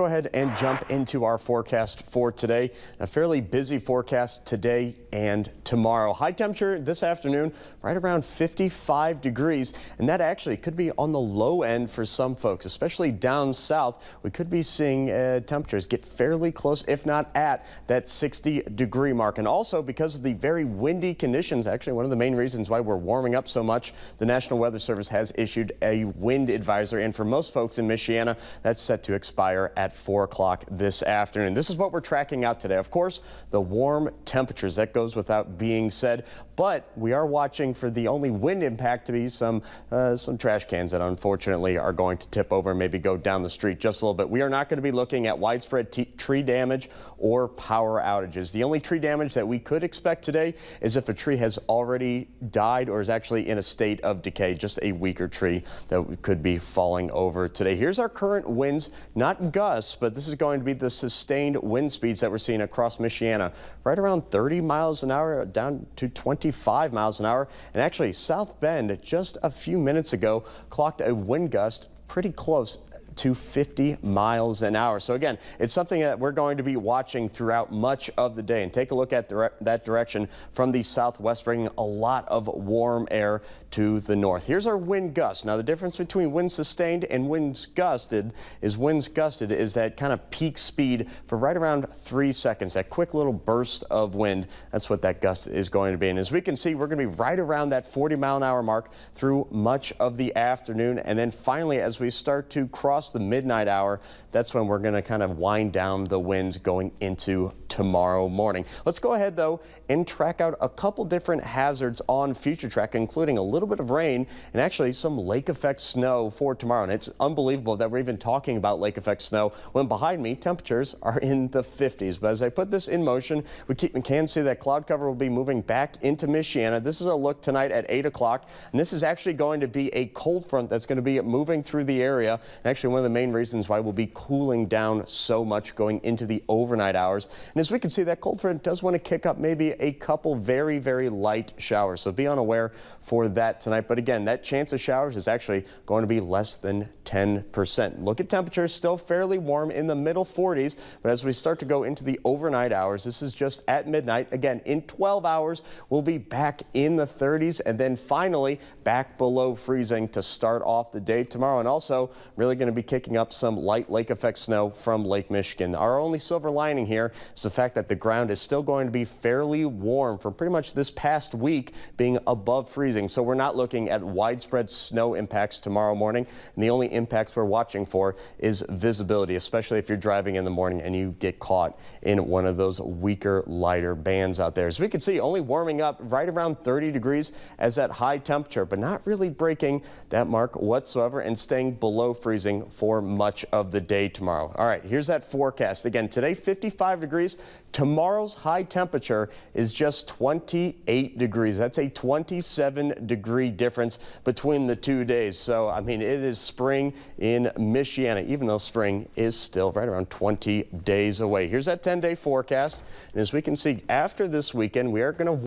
Go ahead and jump into our forecast for today. A fairly busy forecast today and tomorrow. High temperature this afternoon right around 55 degrees, and that actually could be on the low end for some folks, especially down south. We could be seeing temperatures get fairly close, if not at that 60-degree mark. And also because of the very windy conditions, actually one of the main reasons why we're warming up so much, the National Weather Service has issued a wind advisory, and for most folks in Michiana, that's set to expire at 4 o'clock this afternoon. This is what we're tracking out today. Of course, the warm temperatures, that goes without being said, but we are watching for the only wind impact to be some trash cans that unfortunately are going to tip over and maybe go down the street just a little bit. We are not going to be looking at widespread tree damage or power outages. The only tree damage that we could expect today is if a tree has already died or is actually in a state of decay, just a weaker tree that could be falling over today. Here's our current winds, not gusts, but this is going to be the sustained wind speeds that we're seeing across Michiana, right around 30 miles an hour down to 25 miles an hour. And actually South Bend just a few minutes ago clocked a wind gust pretty close to 50 miles an hour. So again, it's something that we're going to be watching throughout much of the day. And take a look at that direction from the southwest, bringing a lot of warm air to the north. Here's our wind gust. Now the difference between wind sustained and winds gusted is that kind of peak speed for right around 3 seconds, that quick little burst of wind. That's what that gust is going to be. And as we can see, we're going to be right around that 40-mile-an-hour mark through much of the afternoon. And then finally, as we start to cross the midnight hour, that's when we're going to kind of wind down the winds going into tomorrow morning. Let's go ahead though and track out a couple different hazards on Future Track, including a little bit of rain and actually some lake effect snow for tomorrow. And it's unbelievable that we're even talking about lake effect snow when behind me temperatures are in the 50s. But as I put this in motion, we can see that cloud cover will be moving back into Michiana. This is a look tonight at 8 o'clock, and this is actually going to be a cold front that's going to be moving through the area. And actually one of the main reasons why we'll be cooling down so much going into the overnight hours. And as we can see, that cold front does want to kick up maybe a couple very, very light showers. So be unaware for that tonight. But again, that chance of showers is actually going to be less than 10%. Look at temperatures, still fairly warm in the middle 40s. But as we start to go into the overnight hours, this is just at midnight. Again, in 12 hours, we'll be back in the 30s and then finally back below freezing to start off the day tomorrow. And also really going to be kicking up some light lake effect snow from Lake Michigan. Our only silver lining here is the fact that the ground is still going to be fairly warm for pretty much this past week, being above freezing. So we're not looking at widespread snow impacts tomorrow morning. And the only impacts we're watching for is visibility, especially if you're driving in the morning and you get caught in one of those weaker, lighter bands out there. As we can see, only warming up right around 30 degrees as that high temperature, but not really breaking that mark whatsoever and staying below freezing for much of the day tomorrow. All right, here's that forecast. Again, today 55 degrees. Tomorrow's high temperature is just 28 degrees. That's a 27-degree difference between the 2 days. So, I mean, it is spring in Michiana, even though spring is still right around 20 days away. Here's that 10-day forecast. And as we can see, after this weekend, we are going to